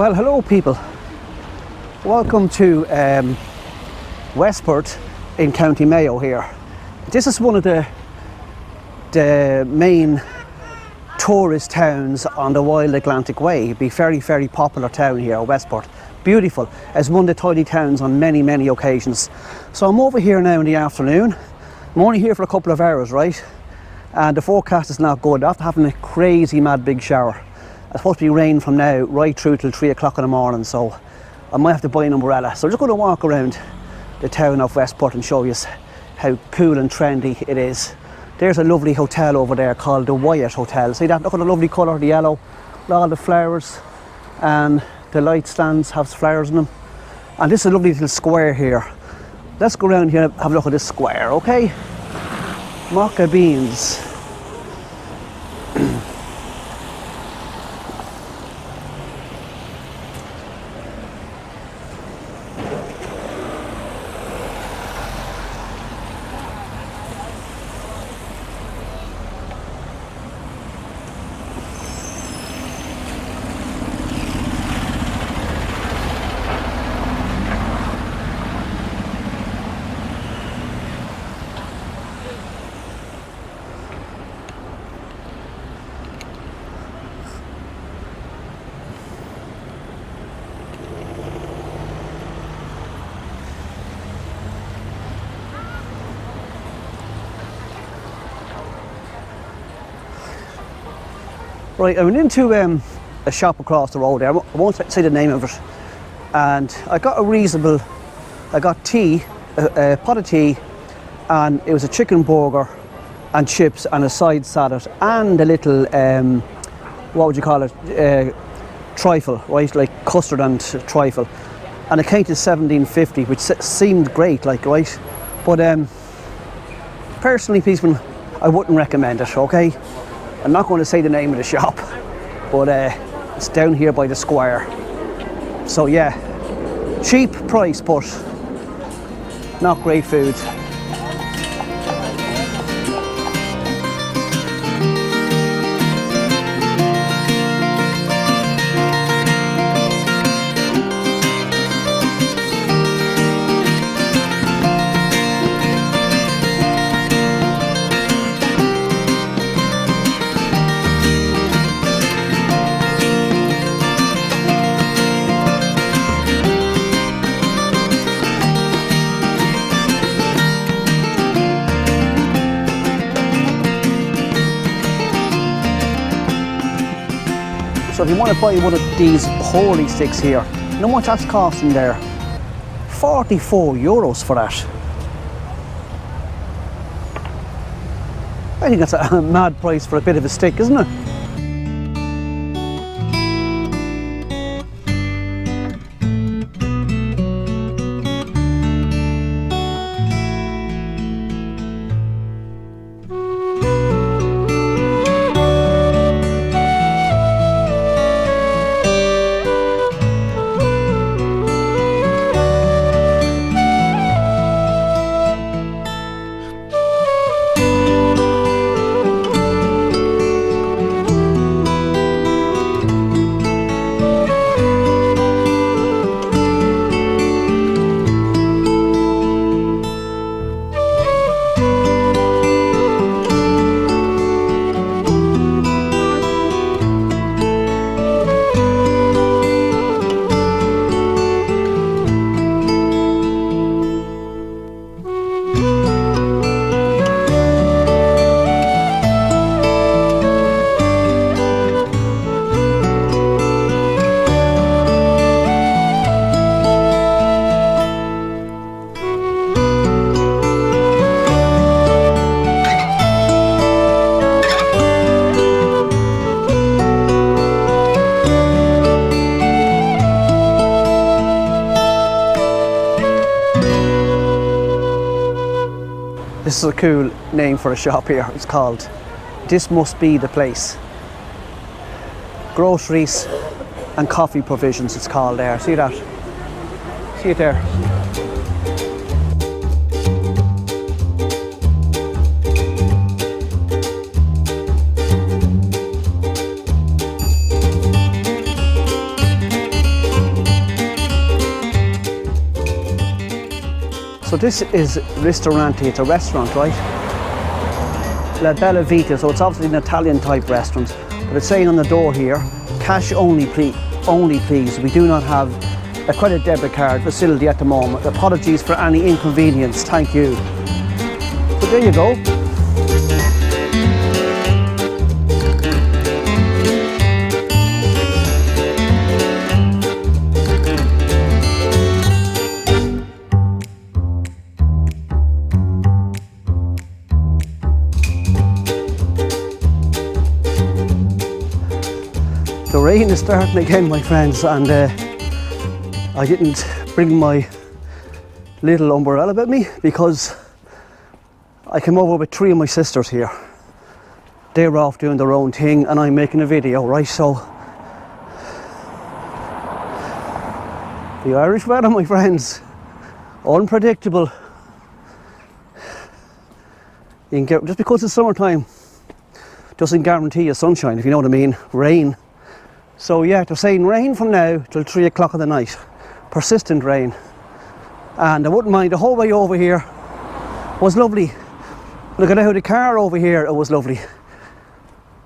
Well, hello people. Welcome to Westport in County Mayo here. This is one of the main tourist towns on the Wild Atlantic Way. It'd be very popular town here, Westport. Beautiful. It's one of the tidy towns on many occasions. So I'm over here now in the afternoon. I'm only here for a couple of hours, right? And the forecast is not good. After having a crazy mad big shower. It's supposed to be rain from now right through till 3 o'clock in the morning, so I might have to buy an umbrella. So I'm just going to walk around the town of Westport and show you how cool and trendy it is. There's a lovely hotel over there called the Wyatt Hotel. See that? Look at the lovely colour, the yellow, all the flowers, and the light stands have flowers in them. And this is a lovely little square here. Let's go around here and have a look at this square, okay? Mocha Beans. Right, I went into a shop across the road there. I won't say the name of it. And I got I got tea, a pot of tea, and it was a chicken burger and chips and a side salad and a little, what would you call it, trifle, right, like custard and trifle. And it came to $17.50, which seemed great, like, right? But personally, people, I wouldn't recommend it, okay? I'm not going to say the name of the shop, but it's down here by the square. So yeah, cheap price, but not great food. So if you want to buy one of these holy sticks here, you know how much that's costing there? €44 for that. I think that's a mad price for a bit of a stick, isn't it? This is a cool name for a shop here. It's called This Must Be the Place. Groceries and coffee provisions, it's called there. See that? See it there? So this is Ristorante, it's a restaurant, right? La Bella Vita, so it's obviously an Italian type restaurant. But it's saying on the door here, cash only please. We do not have a credit debit card facility at the moment. Apologies for any inconvenience, thank you. So there you go. The rain is starting again, my friends, and I didn't bring my little umbrella with me because I came over with 3 of my sisters here. They were off doing their own thing and I'm making a video, right? So the Irish weather, my friends, unpredictable. You can get, just because it's summertime doesn't guarantee you sunshine, if you know what I mean. Rain. So yeah, they're saying rain from now till 3 o'clock of the night. Persistent rain. And I wouldn't mind, the whole way over here was lovely. When I got out of the car over here, it was lovely. As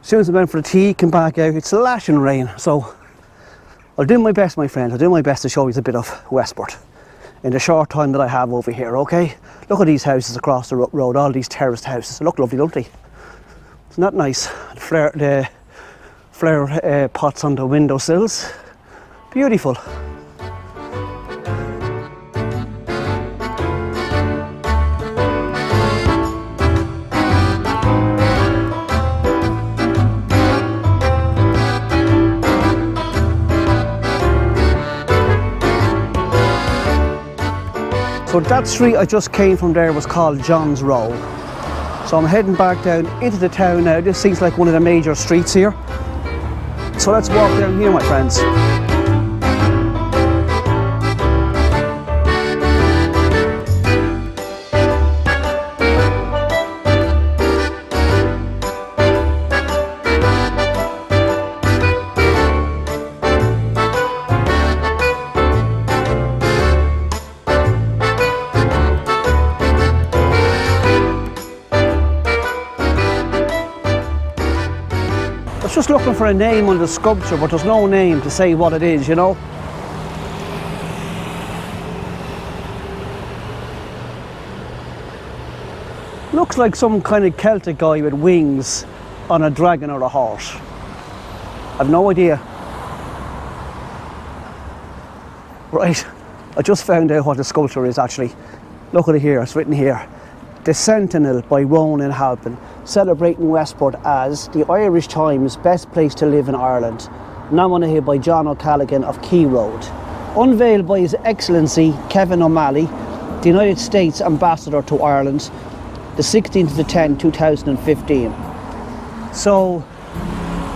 soon as I went for the tea, came back out, it's lashing rain. So I'll do my best, my friend. I'll do my best to show you a bit of Westport in the short time that I have over here, okay? Look at these houses across the road, all these terraced houses. They look lovely, don't they? Isn't that nice? The flower pots on the windowsills. Beautiful. So that street I just came from there was called John's Row. So I'm heading back down into the town now. This seems like one of the major streets here. So let's walk down here, my friends. Just looking for a name on the sculpture, but there's no name to say what it is, you know. Looks like some kind of Celtic guy with wings on a dragon or a horse. I've no idea. Right, I just found out what the sculpture is actually. Look at it here, it's written here. The Sentinel by Ronan Halpin, celebrating Westport as the Irish Times best place to live in Ireland, nominated by John O'Callaghan of Key Road. Unveiled by His Excellency Kevin O'Malley, the United States Ambassador to Ireland, the 16th of the 10th, 2015. So,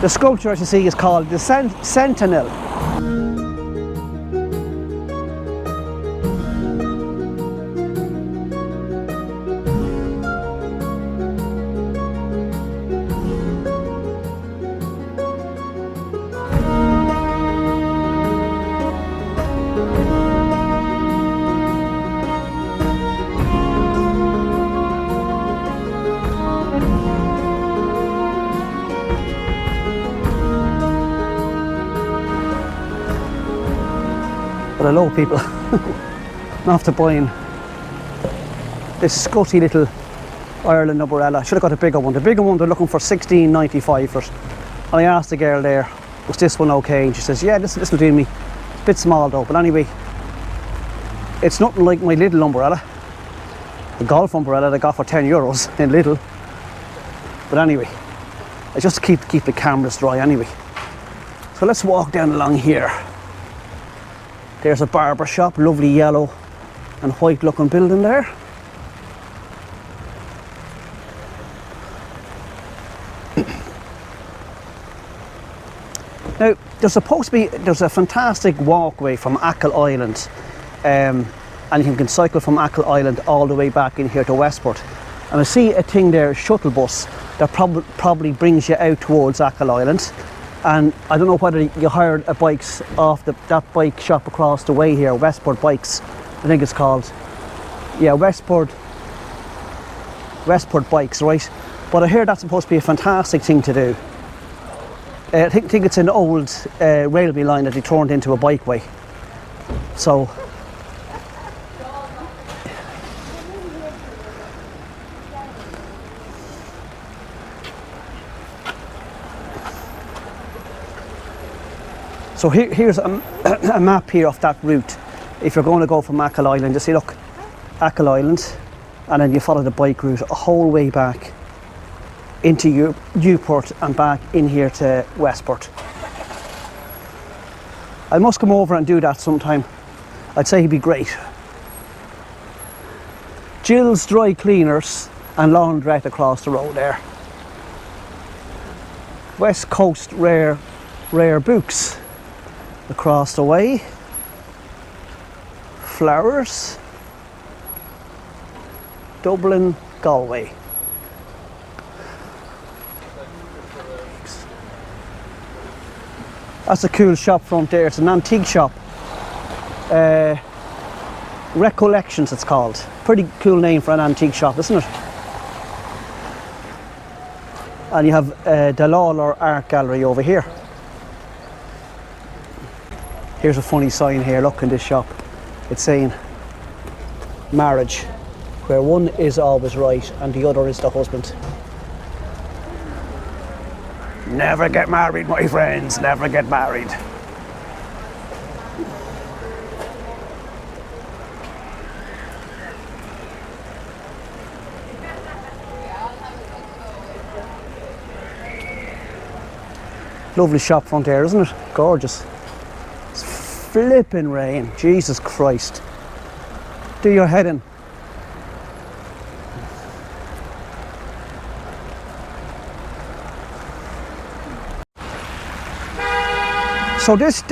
the sculpture, as you see, is called the Sentinel. But hello people, I'm after buying this scutty little Ireland umbrella. I should have got a bigger one. The bigger one they're looking for $16.95 for. And I asked the girl there, was this one okay? And she says, yeah, this will do me. It's a bit small though, but anyway, it's nothing like my little umbrella. The golf umbrella I got for €10 in Lidl. But anyway, I just keep the cameras dry anyway. So let's walk down along here. There's a barber shop, lovely yellow and white looking building there. Now, there's a fantastic walkway from Achill Island, and you can cycle from Achill Island all the way back in here to Westport. And I see a thing there, a shuttle bus, that probably brings you out towards Achill Island. And I don't know whether you hired a bikes off that bike shop across the way here, Westport Bikes, I think it's called. Yeah, Westport bikes, right? But I hear that's supposed to be a fantastic thing to do. I think it's an old railway line that they turned into a bikeway. So here's a map here of that route. If you're going to go from Achill Island, you see, look, Achill Island, and then you follow the bike route a whole way back into Newport and back in here to Westport. I must come over and do that sometime. I'd say he'd be great. Jill's Dry Cleaners and Laundrette across the road there. West Coast Rare Books across the way. Flowers. Dublin, Galway. That's a cool shop front there. It's an antique shop. Recollections it's called. Pretty cool name for an antique shop, isn't it? And you have the Lawler Art Gallery over here. Here's a funny sign here, look, in this shop. It's saying marriage, where one is always right and the other is the husband. Never get married, my friends, never get married. Lovely shop front there, isn't it? Gorgeous. It's flipping rain, Jesus Christ. Do your head in. So this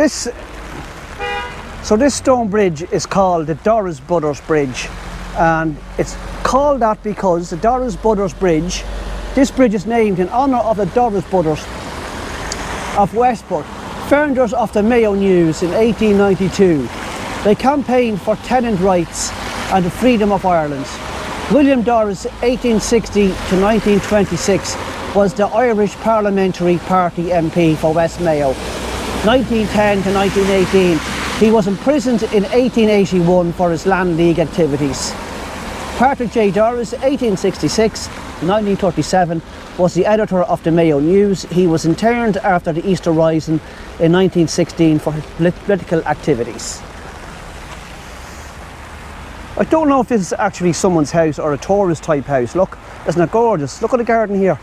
stone bridge is called the Dorisbridge Bridge, and it's called that because the Dorisbridge Bridge, this bridge is named in honour of the Dorisbridges of Westport, founders of the Mayo News in 1892. They campaigned for tenant rights and the freedom of Ireland. William Doris, 1860 to 1926, was the Irish Parliamentary Party MP for West Mayo. 1910 to 1918, he was imprisoned in 1881 for his Land League activities. Patrick J. Doris, 1866 to 1937, was the editor of the Mayo News. He was interned after the Easter Rising in 1916 for his political activities. I don't know if this is actually someone's house or a tourist type house. Look, isn't it gorgeous? Look at the garden here.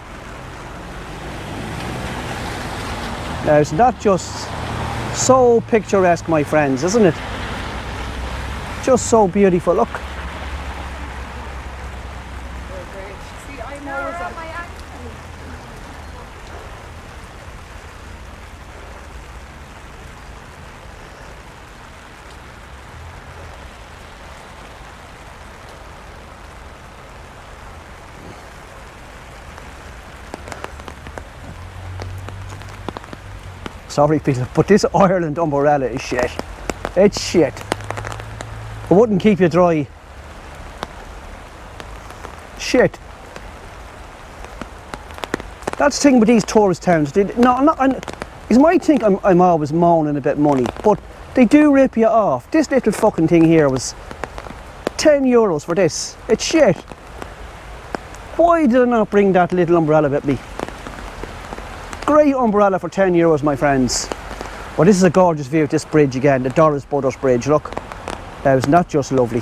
Now, isn't that just so picturesque, my friends, isn't it? Just so beautiful, look. See, I know it's on my accent. Sorry people, but this Ireland umbrella is shit. It's shit. It wouldn't keep you dry. Shit. That's the thing with these tourist towns. It's my thing I'm always moaning about money, but they do rip you off. This little fucking thing here was €10 for this. It's shit. Why did I not bring that little umbrella with me? Great umbrella for €10, my friends. Well, this is a gorgeous view of this bridge again, the Dorisbridge Bridge. Look, now isn't that just lovely?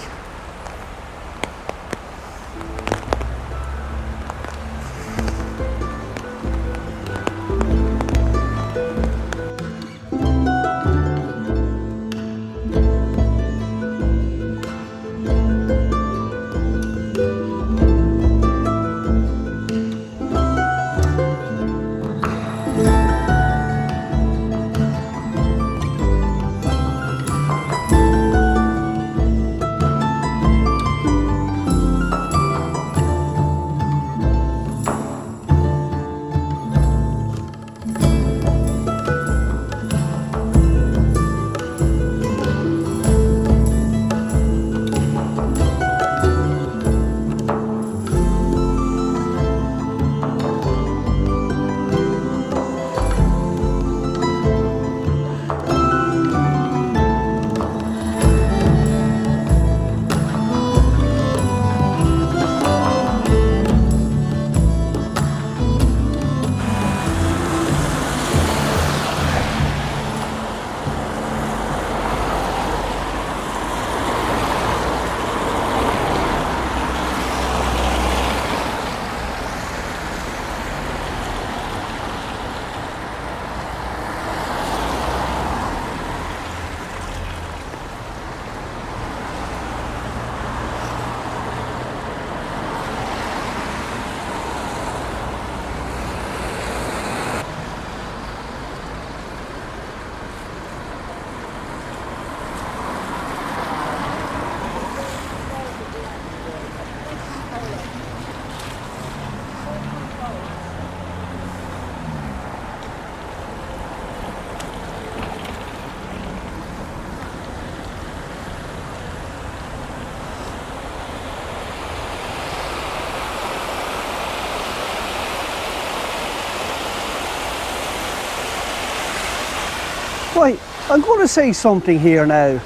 Right, I'm going to say something here now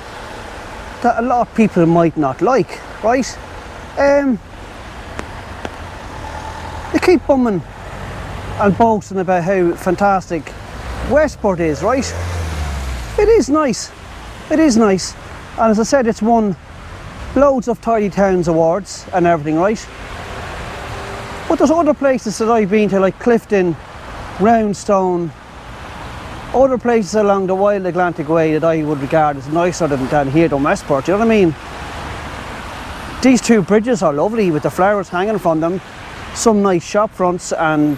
that a lot of people might not like, right? They keep bumming and boasting about how fantastic Westport is, right? It is nice. It is nice. And as I said, it's won loads of Tidy Towns awards and everything, right? But there's other places that I've been to, like Clifton, Roundstone, other places along the Wild Atlantic Way that I would regard as nicer than here in Westport, do you know what I mean? These two bridges are lovely with the flowers hanging from them, some nice shop fronts, and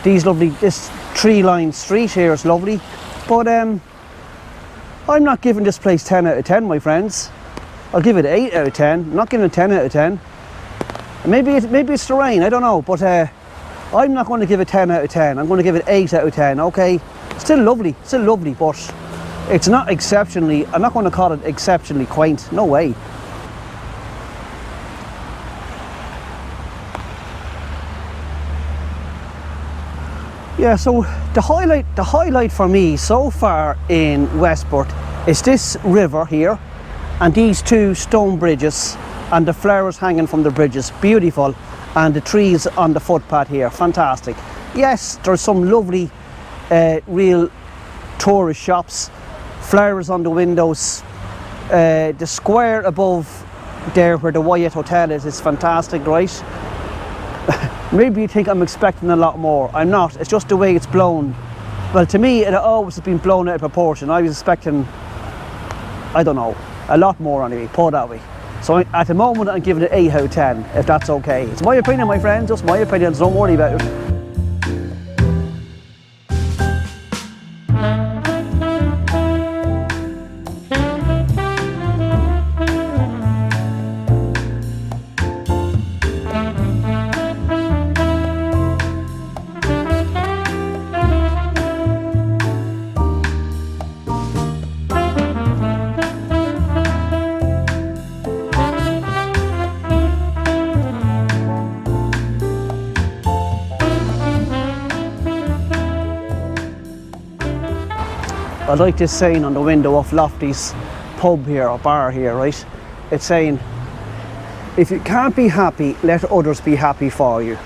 this tree-lined street here is lovely. But I'm not giving this place 10 out of 10, my friends. I'll give it 8 out of 10. I'm not giving it 10 out of 10. Maybe it's the rain, I don't know, but I'm not going to give it 10 out of 10. I'm going to give it 8 out of 10, okay? Still lovely, but it's not exceptionally, I'm not going to call it exceptionally quaint, no way. Yeah, so the highlight for me so far in Westport is this river here and these two stone bridges and the flowers hanging from the bridges, beautiful, and the trees on the footpath here, fantastic. Yes, there's some lovely real tourist shops, flowers on the windows, the square above there where the Wyatt Hotel is fantastic, right? Maybe you think I'm expecting a lot more. I'm not. It's just the way it's blown. Well, to me, it always has been blown out of proportion. I was expecting, I don't know, a lot more anyway, put it that way. So at the moment, I'm giving it 8 out of 10, if that's okay. It's my opinion, my friends, just my opinion, so don't worry about it. I like this saying on the window of Lofty's pub here, or bar here, right? It's saying, if you can't be happy, let others be happy for you.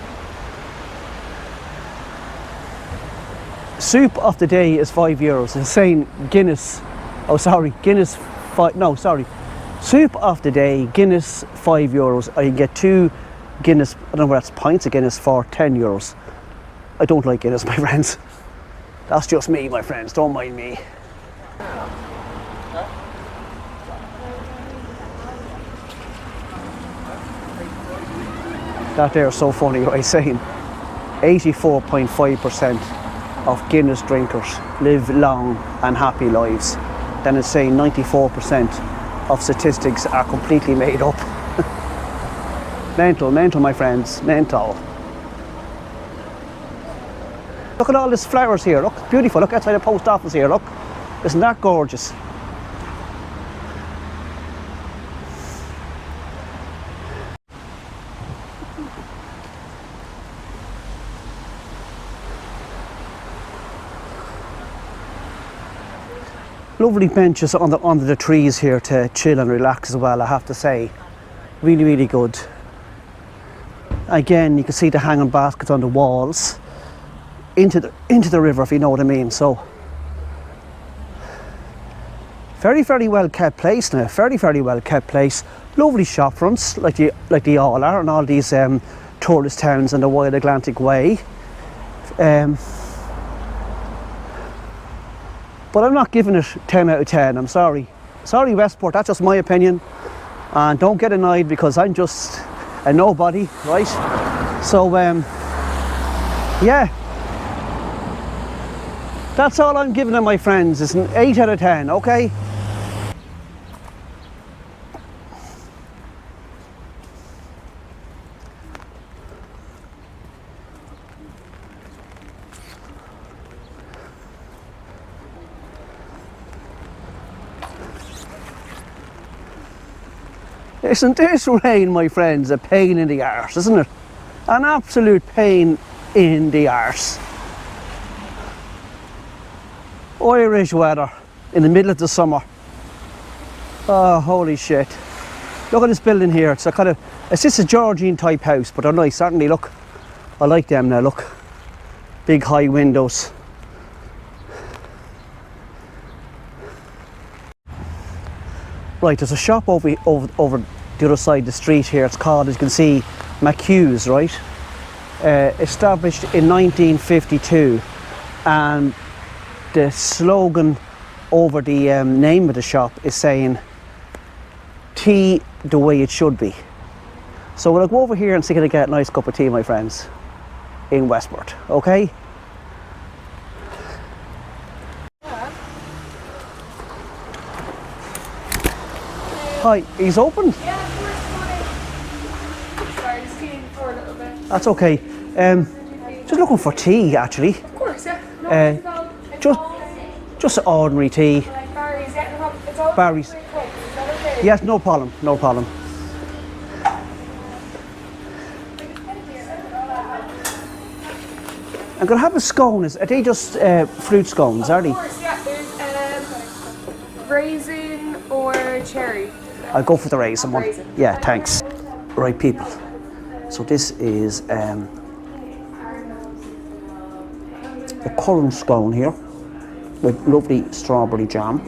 Soup of the day is €5. It's saying Guinness, Soup of the day, Guinness, €5. I can get 2 Guinness, I don't know whether that's pints of Guinness for €10. I don't like Guinness, my friends. That's just me, my friends, don't mind me. That there is so funny, what he's saying. 84.5% of Guinness drinkers live long and happy lives. Then it's saying 94% of statistics are completely made up. Mental, my friends, mental. Look at all these flowers here, look, beautiful, look outside the post office here, look. Isn't that gorgeous? Lovely benches under the trees here to chill and relax as well, I have to say. Really, really good. Again, you can see the hanging baskets on the walls. Into the river, if you know what I mean. So very, very well kept place now. Very, very well kept place. Lovely shop fronts, like they all are, and all these tourist towns on the Wild Atlantic Way. But I'm not giving it 10 out of 10. I'm sorry. Sorry, Westport. That's just my opinion. And don't get annoyed because I'm just a nobody, right? So yeah. That's all I'm giving it, my friends. It's an 8 out of 10, okay? Isn't this rain, my friends, a pain in the arse, isn't it? An absolute pain in the arse. Irish weather. in the middle of the summer. Oh, holy shit. Look at this building here. It's a kind of, it's just a Georgian type house, but they're nice, certainly. Look, I like them now, look. Big high windows. Right, there's a shop over the other side of the street here. It's called, as you can see, McHugh's, right? Established in 1952, and the slogan over the name of the shop is saying, tea the way it should be. So we'll go over here and see if I can get a nice cup of tea, my friends, in Westport, okay? Hi, he's open? Yeah, of course, sorry, just came for a little bit. That's okay. Just looking for tea, actually. Of course, yeah. No, Just ordinary tea. like Barry's, yeah, no problem. It's all Barry's. free cups, is that okay? Yes, no problem, no problem. I'm gonna have a scone. Are they just fruit scones, are they? Of course, yeah. There's raisin or cherry. I'll go for the raisin one. Raisin. Yeah, thanks. Right, people. So this is a currant scone here with lovely strawberry jam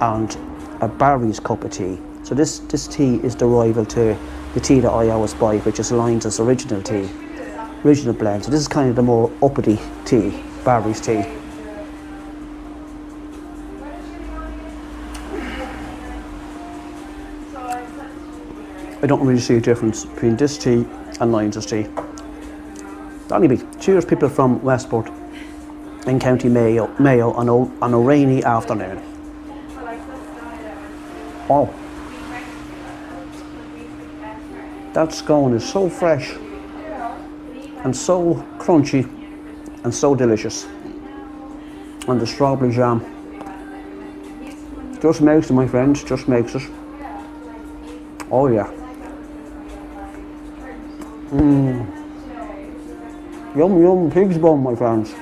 and a Barry's cup of tea. So this tea is the rival to the tea that I always buy, which is Lyons' original tea, original blend. So this is kind of the more uppity tea, Barry's tea. I don't really see a difference between this tea and Lyons' tea. Anyway, cheers people from Westport in County Mayo on a rainy afternoon. Oh, that scone is so fresh and so crunchy and so delicious. And the strawberry jam just makes it, my friends, just makes it. Oh yeah. Yum yum pig's bum, my friends.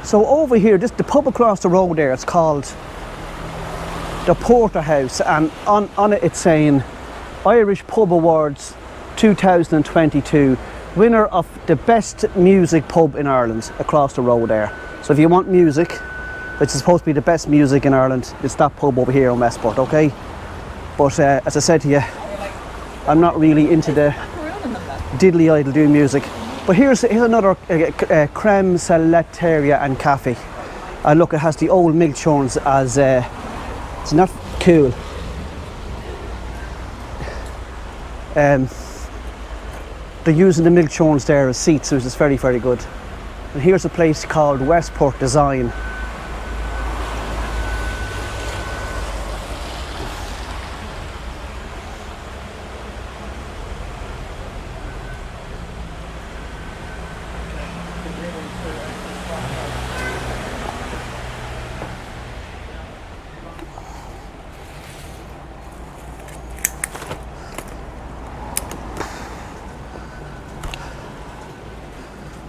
So over here, the pub across the road there, it's called the Porterhouse, and on it it's saying Irish Pub Awards 2022, winner of the best music pub in Ireland, across the road there. So if you want music, which is supposed to be the best music in Ireland, it's that pub over here in Westport, okay? But as I said to you, I'm not really into the diddly idle do music. But here's another creme salateria and cafe. And look, it has the old milk churns as it's not cool. They're using the milk churns there as seats, which is very, very good. And here's a place called Westport Design.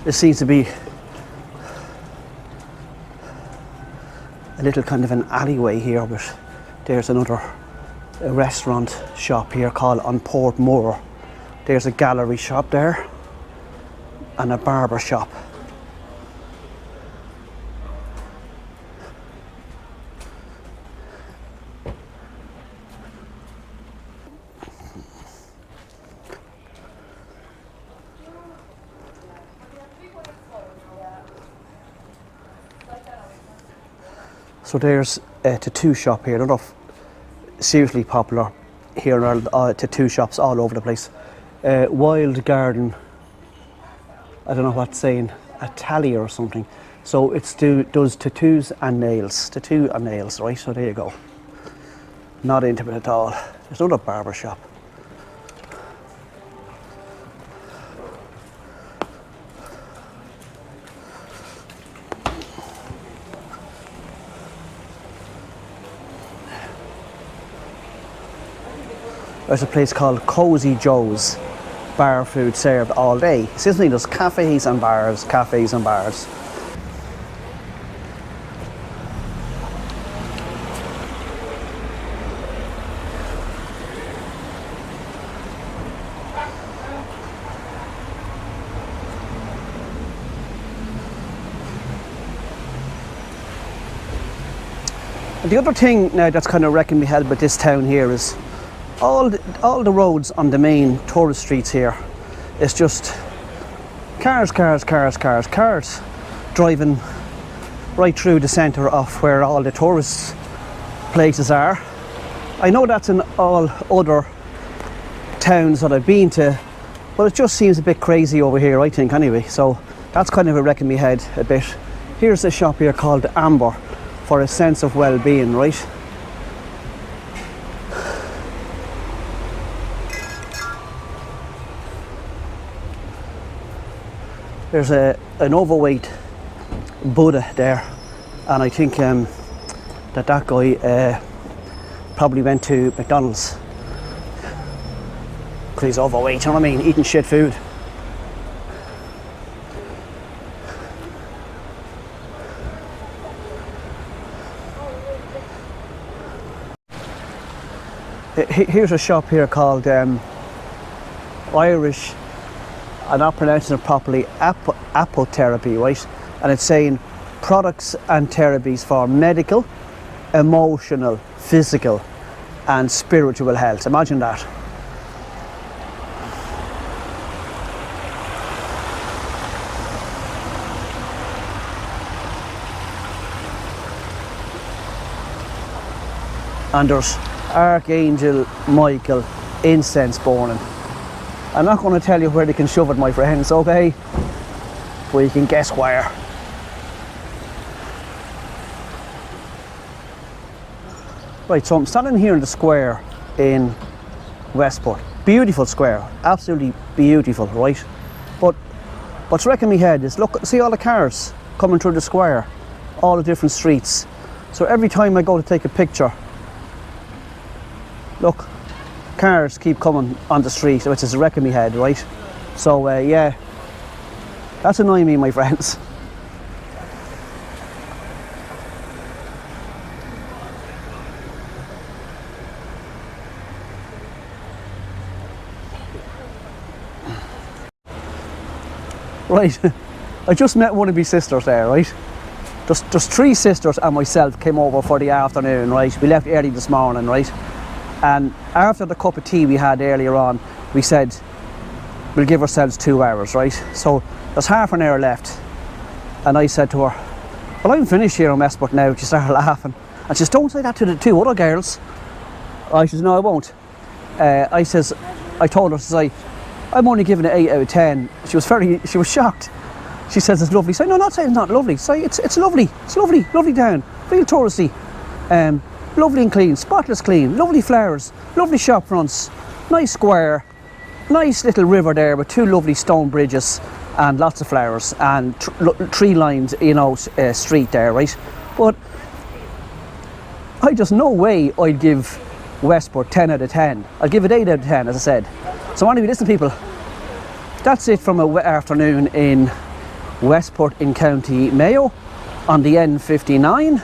There seems to be a little kind of an alleyway here, but there's another restaurant shop here called on Portmore. There's a gallery shop there and a barber shop. So there's a tattoo shop here, another seriously popular here in Ireland, tattoo shops all over the place. Wild Garden, I don't know what it's saying, a tally or something. So it's does tattoos and nails, right? So there you go. Not into it at all. There's another barber shop. There's a place called Cozy Joe's, bar food served all day. Seriously, there's cafes and bars, cafes and bars. The other thing now that's kind of wrecking me head with this town here is all the roads on the main tourist streets here. It's just cars driving right through the centre of where all the tourist places are. I know that's in all other towns that I've been to, but it just seems a bit crazy over here, I think, anyway. So that's kind of wrecking me head a bit. Here's a shop here called Amber, for a sense of well-being, right? There's an overweight Buddha there, and I think that guy probably went to McDonald's because he's overweight, you know what I mean, eating shit food. Here's a shop here called Irish, I'm not pronouncing it properly, apotherapy, right? And it's saying products and therapies for medical, emotional, physical and spiritual health. Imagine that. And there's Archangel Michael incense burning. I'm not going to tell you where they can shove it, my friends, okay? But you can guess where. Right, so I'm standing here in the square in Westport. Beautiful square, absolutely beautiful, right? But what's wrecking me head is, look, see all the cars coming through the square, all the different streets. So every time I go to take a picture, look, cars keep coming on the street, which is wrecking me head, right? So yeah, that's annoying me, my friends. Right, I just met one of my sisters there, right? Just three sisters and myself came over for the afternoon, right? We left early this morning, right? And after the cup of tea we had earlier on, we said we'll give ourselves 2 hours, right? So there's half an hour left. And I said to her, well, I'm finished here in Westport now. She started laughing. And she says, don't say that to the two other girls. I says, no, I won't. I told her, I'm only giving it 8 out of 10. She was shocked. She says it's lovely. So no, not saying it's not lovely. So it's lovely. It's lovely town. Real touristy. Lovely and clean, spotless clean, lovely flowers, lovely shop fronts, nice square, nice little river there with 2 lovely stone bridges and lots of flowers and tree lined, you know, street there, right? But I just no way I'd give Westport 10 out of 10. I'd give it 8 out of 10, as I said. So anyway, listen people, that's it from an afternoon in Westport in County Mayo on the N59.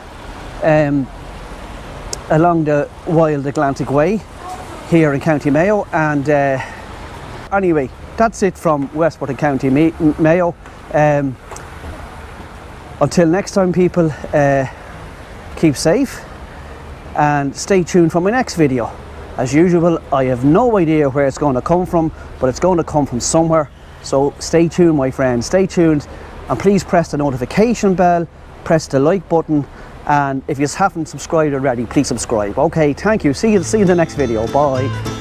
Along the Wild Atlantic Way here in County Mayo, and anyway, that's it from Westport in County Mayo. Until next time people, keep safe and stay tuned for my next video. As usual, I have no idea where it's going to come from, but it's going to come from somewhere. So stay tuned, my friends, stay tuned, and please press the notification bell, press the like button, and if you haven't subscribed already, please subscribe. Okay, thank you. See you in the next video. Bye.